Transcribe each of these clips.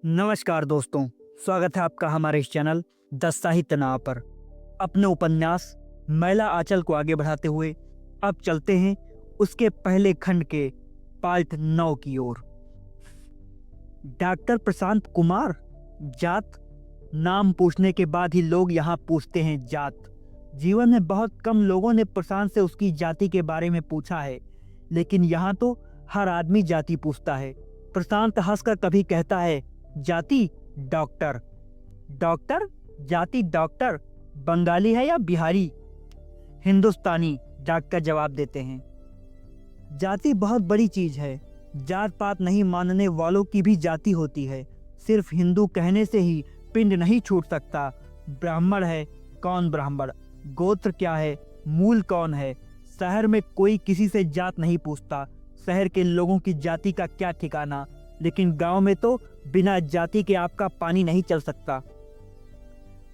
नमस्कार दोस्तों, स्वागत है आपका हमारे इस चैनल द साहित्य नाव पर। अपने उपन्यास मैला आंचल को आगे बढ़ाते हुए अब चलते हैं उसके पहले खंड के पार्ट 9 की ओर। डॉक्टर प्रशांत कुमार, जात? नाम पूछने के बाद ही लोग यहाँ पूछते हैं जात। जीवन में बहुत कम लोगों ने प्रशांत से उसकी जाति के बारे में पूछा है, लेकिन यहाँ तो हर आदमी जाति पूछता है। प्रशांत हंसकर कभी कहता है, जाति डॉक्टर। डॉक्टर? जाति डॉक्टर? बंगाली है या बिहारी? हिंदुस्तानी, डॉक्टर जवाब देते हैं। जाति बहुत बड़ी चीज है। जात पात नहीं मानने वालों की भी जाति होती है। सिर्फ हिंदू कहने से ही पिंड नहीं छूट सकता। ब्राह्मण है, कौन ब्राह्मण? गोत्र क्या है? मूल कौन है? शहर में कोई किसी से जात नहीं पूछता। शहर के लोगों की जाति का क्या ठिकाना, लेकिन गांव में तो बिना जाति के आपका पानी नहीं चल सकता।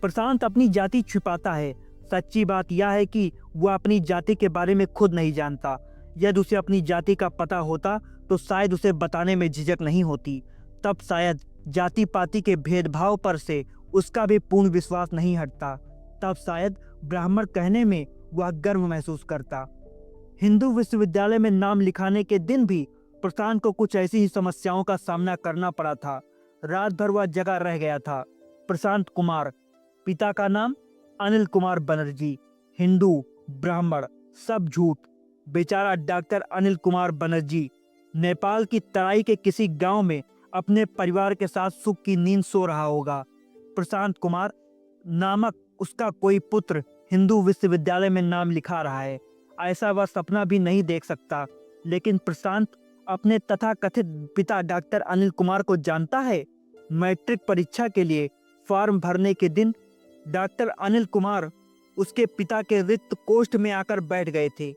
प्रशांत अपनी जाति छिपाता है। सच्ची बात यह है कि वह अपनी जाति के बारे में खुद नहीं जानता। यदि उसे अपनी जाति का पता होता तो शायद उसे बताने में झिझक नहीं होती। तब शायद जाति पाति के भेदभाव पर से उसका भी पूर्ण विश्वास नहीं हटता। तब शायद ब्राह्मण कहने में वह गर्व महसूस करता। हिंदू विश्वविद्यालय में नाम लिखाने के दिन भी प्रशांत को कुछ ऐसी ही समस्याओं का सामना करना पड़ा था। रात भर वह जगा रह गया था। प्रशांत कुमार, पिता का नाम अनिल कुमार बनर्जी। हिंदू, ब्राह्मण, सब झूठ। बेचारा डॉक्टर अनिल कुमार बनर्जी नेपाल की तराई के किसी गांव में अपने परिवार के साथ सुख की नींद सो रहा होगा। प्रशांत कुमार नामक उसका कोई पुत्र हिंदू विश्वविद्यालय में नाम लिखा रहा है। ऐसा वह सपना भी नहीं देख सकता। लेकिन प्रशांत अपने तथाकथित पिता डॉक्टर अनिल कुमार को जानता है। मैट्रिक परीक्षा के लिए फॉर्म भरने के दिन डॉक्टर अनिल कुमार उसके पिता के रिक्त कोष्ठ में आकर बैठ गए थे।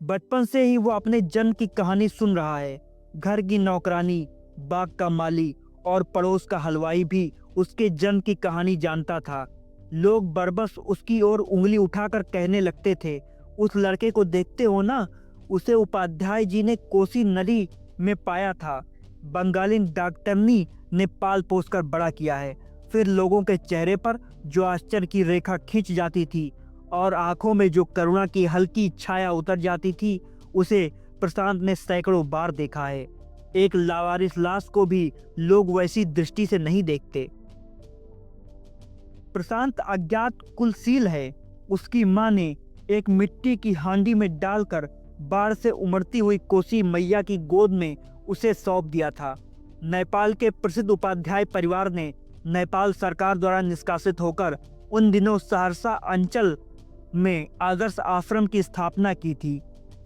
बचपन से ही वो अपने जन्म की कहानी सुन रहा है। घर की नौकरानी, बाग का माली और पड़ोस का हलवाई भी उसके जन्म की कहानी जानता था। लोग बरबस उसकी ओर उंगली उठाकर कहने लगते थे, उस लड़के को देखते हो ना, उसे उपाध्याय जी ने कोसी नदी में पाया था। बंगाली डॉक्टरनी ने पाल पोसकर बड़ा किया है। फिर लोगों के चेहरे पर जो आश्चर्य की रेखा खिंच जाती थी और आंखों में जो करुणा की हल्की छाया उतर जाती थी, उसे प्रशांत ने सैकड़ों बार देखा है। एक लावारिस लाश को भी लोग वैसी दृष्टि से नहीं देखते। प्रशांत अज्ञात कुलशील है। उसकी मां ने एक मिट्टी की हांडी में डालकर बाढ़ से उमड़ती हुई कोसी मैया की गोद में उसे सौंप दिया था। नेपाल के प्रसिद्ध उपाध्याय परिवार ने नेपाल सरकार द्वारा निष्कासित होकर उन दिनों सहरसा अंचल में आदर्श आश्रम की स्थापना की थी।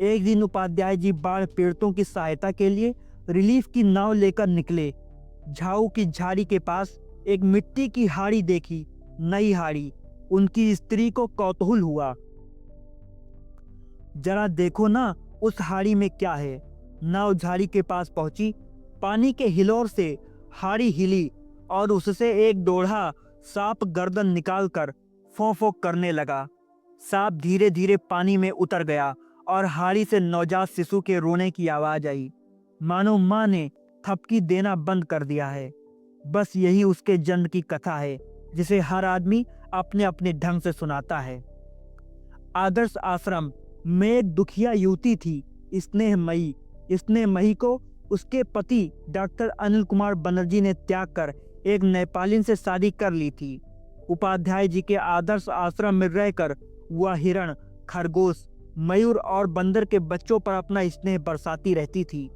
एक दिन उपाध्याय जी बाढ़ पीड़ितों की सहायता के लिए रिलीफ की नाव लेकर निकले। झाऊ की झाड़ी के पास एक मिट्टी की हाड़ी देखी, नई हाड़ी। उनकी स्त्री को कौतूहल हुआ, जरा देखो ना उस हाड़ी में क्या है। नाव झाड़ी के पास पहुंची। पानी के हिलोर से हाड़ी हिली और उससे एक डोढ़ा सांप गर्दन निकालकर फो करने लगा। सांप धीरे धीरे पानी में उतर गया और हाड़ी से नवजात शिशु के रोने की आवाज आई, मानो माँ ने थपकी देना बंद कर दिया है। बस यही उसके जन्म की कथा है, जिसे हर आदमी अपने अपने ढंग से सुनाता है। आदर्श आश्रम में एक दुखिया युवती थी, स्नेहमयी। स्नेहमयी को उसके पति डॉक्टर अनिल कुमार बनर्जी ने त्याग कर एक नेपाली से शादी कर ली थी। उपाध्याय जी के आदर्श आश्रम में रहकर वह हिरण, खरगोश, मयूर और बंदर के बच्चों पर अपना स्नेह बरसाती रहती थी।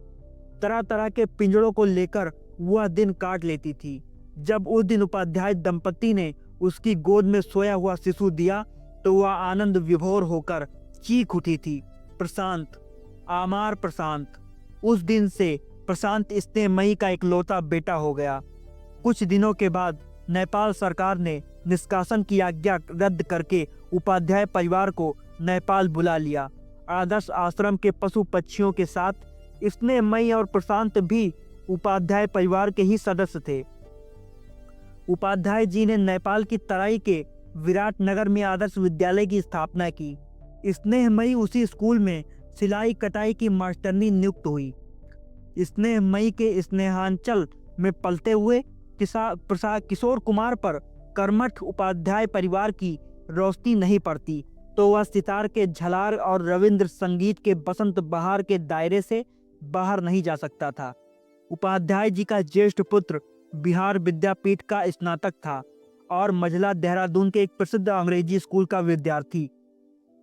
तरह तरह के पिंजड़ों को लेकर वह दिन काट लेती थी। जब उस दिन उपाध्याय दंपति ने उसकी गोद में सोया हुआ शिशु दिया तो वह आनंद विभोर होकर चीख उठी थी, प्रशांत, आमार प्रशांत। उस दिन से प्रशांत स्नेहमयी का इकलौता बेटा हो गया। कुछ दिनों के बाद नेपाल सरकार ने निष्कासन की आज्ञा रद्द करके उपाध्याय परिवार को नेपाल बुला लिया। आदर्श आश्रम के पशु पक्षियों के साथ स्नेहमयी और प्रशांत भी उपाध्याय परिवार के ही सदस्य थे। उपाध्याय जी ने नेपाल की तराई के विराटनगर में आदर्श विद्यालय की स्थापना की। स्नेहमयी उसी स्कूल में सिलाई कटाई की मास्टरनी नियुक्त हुई। स्नेहमयी के स्नेहांचल में पलते हुए किशोर कुमार पर कर्मठ उपाध्याय परिवार की रोशनी नहीं पड़ती तो वह सितार के झलार और रविंद्र संगीत के बसंत बहार के दायरे से बाहर नहीं जा सकता था। उपाध्याय जी का ज्येष्ठ पुत्र बिहार विद्यापीठ का स्नातक था और मझला देहरादून के एक प्रसिद्ध अंग्रेजी स्कूल का विद्यार्थी।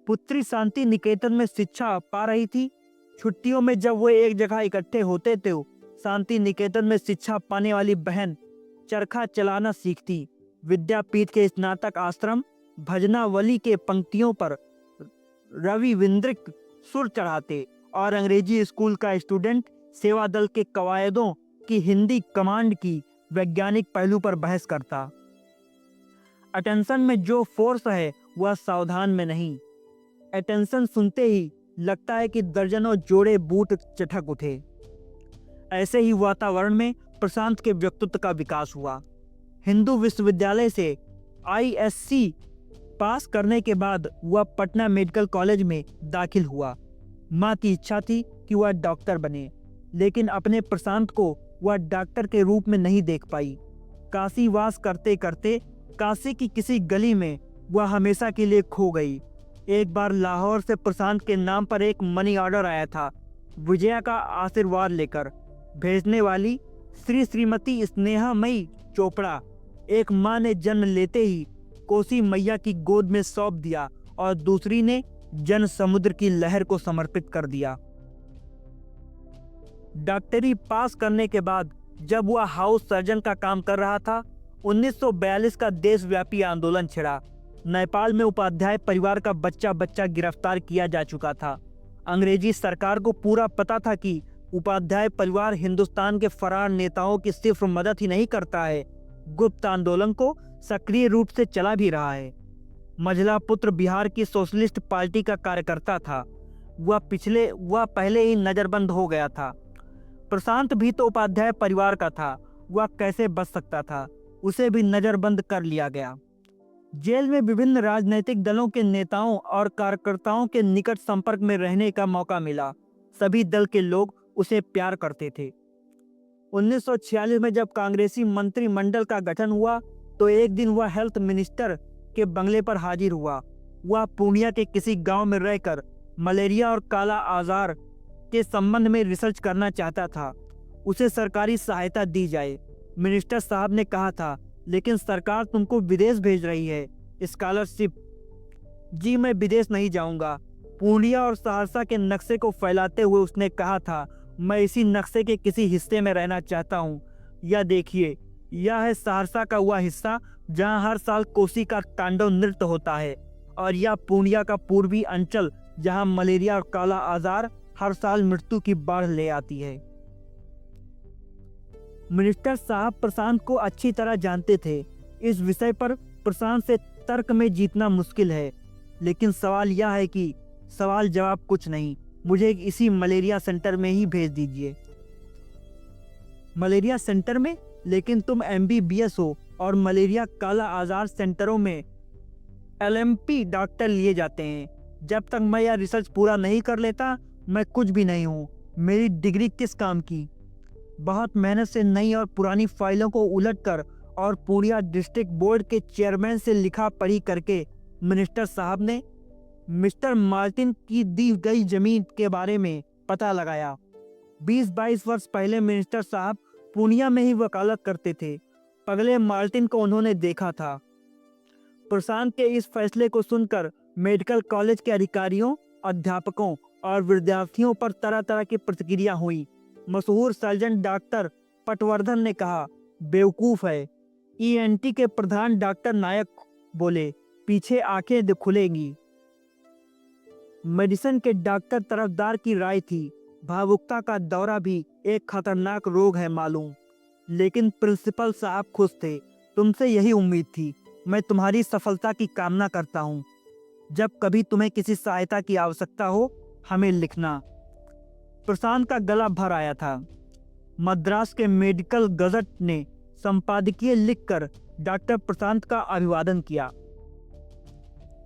पुत्री शांति निकेतन में शिक्षा पा रही थी। छुट्टियों में जब वो एक जगह इकट्ठे होते थे, शांति निकेतन में शिक्षा पाने वाली बहन चरखा चलाना सीखती, विद्यापीठ के स्नातक आश्रम भजनावली के पंक्तियों पर रविविंद्रिक सुर चढ़ाते और अंग्रेजी स्कूल का स्टूडेंट सेवा दल के कवायदों की हिंदी कमांड की वैज्ञानिक पहलू पर बहस करता। अटेंशन में जो फोर्स है वह सावधान में नहीं। अटेंशन सुनते ही लगता है कि दर्जनों जोड़े बूट चटक उठे। ऐसे ही वातावरण में प्रशांत के व्यक्तित्व का विकास हुआ। हिंदू विश्वविद्यालय से ISC पास करने के बाद वह पटना मेडिकल कॉलेज में दाखिल हुआ। माँ की इच्छा थी कि वह डॉक्टर बने, लेकिन अपने प्रशांत को वह डॉक्टर के रूप में नहीं देख पाई। काशीवास करते करते काशी की किसी गली में वह हमेशा के लिए खो गई। एक बार लाहौर से प्रशांत के नाम पर एक मनी ऑर्डर आया था, विजया का आशीर्वाद लेकर। भेजने वाली श्रीमती स्नेहामयी चोपड़ा। एक माँ ने जन्म लेते ही कोसी मैया की गोद में सौंप दिया और दूसरी ने जन समुद्र की लहर को समर्पित कर दिया। डॉक्टरी पास करने के बाद जब वह हाउस सर्जन का काम कर रहा था, 1942 का देशव्यापी आंदोलन छिड़ा। नेपाल में उपाध्याय परिवार का बच्चा बच्चा गिरफ्तार किया जा चुका था। अंग्रेजी सरकार को पूरा पता था कि उपाध्याय परिवार हिंदुस्तान के फरार नेताओं की सिर्फ मदद ही नहीं करता है, गुप्त आंदोलन को सक्रिय रूप से चला भी रहा है। मझला पुत्र बिहार की सोशलिस्ट पार्टी का कार्यकर्ता था। वह पहले ही नजरबंद हो गया था। प्रशांत भी तो उपाध्याय परिवार का था, वह कैसे बच सकता था? उसे भी नजरबंद कर लिया गया। जेल में विभिन्न राजनीतिक दलों के नेताओं और कार्यकर्ताओं के निकट संपर्क में रहने का मौका मिला। सभी दल के लोग उसे प्यार करते थे। 1946 में जब कांग्रेसी मंत्रिमंडल का गठन हुआ तो एक दिन वह हेल्थ मिनिस्टर के बंगले पर हाजिर हुआ। वह पूर्णिया के किसी गांव में रहकर मलेरिया और काला आजार के संबंध में रिसर्च करना चाहता था। उसे सरकारी सहायता दी जाए। मिनिस्टर साहब ने कहा था, लेकिन सरकार तुमको विदेश भेज रही है, स्कॉलरशिप। जी मैं विदेश नहीं जाऊंगा। पूर्णिया और सहरसा के नक्शे को फैलाते हुए उसने कहा था, मैं इसी नक्शे के किसी हिस्से में रहना चाहता हूँ। यह देखिए, यह है सहरसा का वह हिस्सा जहाँ हर साल कोसी का तांडव नृत्य होता है, और यह पूर्णिया का पूर्वी अंचल जहाँ मलेरिया और काला आजार हर साल मृत्यु की बाढ़ ले आती है। मिनिस्टर साहब प्रशांत को अच्छी तरह जानते थे। इस विषय पर प्रशांत से तर्क में जीतना मुश्किल है, लेकिन सवाल यह है कि सवाल जवाब कुछ नहीं, मुझे इसी मलेरिया सेंटर में ही भेज दीजिए। मलेरिया सेंटर में? लेकिन तुम MBBS हो और मलेरिया काला आजार सेंटरों में LMP डॉक्टर लिए जाते हैं। जब तक मैं यह रिसर्च पूरा नहीं कर लेता मैं कुछ भी नहीं हूँ। मेरी डिग्री किस काम की? बहुत मेहनत से नई और पुरानी फाइलों को उलटकर और पूर्णिया डिस्ट्रिक्ट बोर्ड के चेयरमैन से लिखा पढ़ी करके मिनिस्टर साहब ने मिस्टर मार्टिन की दी गई जमीन के बारे में पता लगाया। 20-22 वर्ष पहले मिनिस्टर साहब पूर्णिया में ही वकालत करते थे। पगले मार्टिन को उन्होंने देखा था। प्रशांत के इस फैसले को सुनकर मेडिकल कॉलेज के अधिकारियों, अध्यापकों और विद्यार्थियों पर तरह तरह की प्रतिक्रिया हुई। मशहूर सर्जन डॉक्टर पटवर्धन ने कहा, बेवकूफ़ है। ENT के प्रधान डॉक्टर नायक बोले, पीछे आंखें खुलेंगी। मेडिसिन के डॉक्टर तरफदार की राय थी, भावुकता का दौरा भी एक खतरनाक रोग है मालूम। लेकिन प्रिंसिपल साहब खुश थे। तुमसे यही उम्मीद थी। मैं तुम्हारी सफलता की कामना करता हूँ। जब कभी तुम्हें किसी सहायता की आवश्यकता हो हमें लिखना। प्रशांत का गला भर आया था। मद्रास के मेडिकल गजट ने संपादकीय लिखकर डॉक्टर प्रशांत का अभिवादन किया।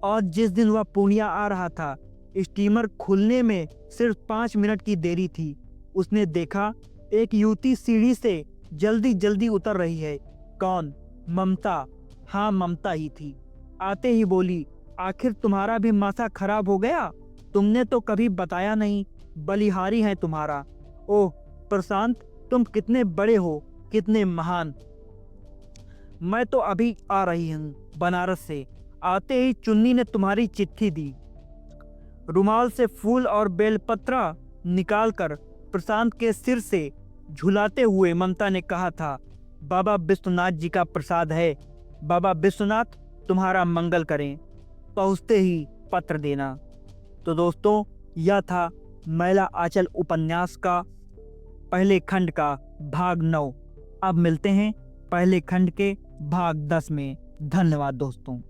और जिस दिन वह पूर्णिया आ रहा था, स्टीमर खुलने में सिर्फ 5 मिनट की देरी थी। उसने देखा एक युवती सीढ़ी से जल्दी जल्दी उतर रही है। कौन? ममता। हाँ, ममता ही थी। आते ही बोली, आखिर तुम्हारा भी माथा खराब हो गया? तुमने तो कभी बताया नहीं। बलिहारी है तुम्हारा। ओह प्रशांत, तुम कितने बड़े हो, कितने महान। मैं तो अभी आ रही हूँ बनारस से। आते ही चुन्नी ने तुम्हारी चिट्ठी दी। रुमाल से फूल और बेलपत्रा निकालकर प्रशांत के सिर से झुलाते हुए ममता ने कहा था, बाबा विश्वनाथ जी का प्रसाद है। बाबा विश्वनाथ तुम्हारा मंगल करें। पहुँचते ही पत्र देना। तो दोस्तों, यह था मैला आंचल उपन्यास का पहले खंड का भाग 9। अब मिलते हैं पहले खंड के भाग 10 में। धन्यवाद दोस्तों।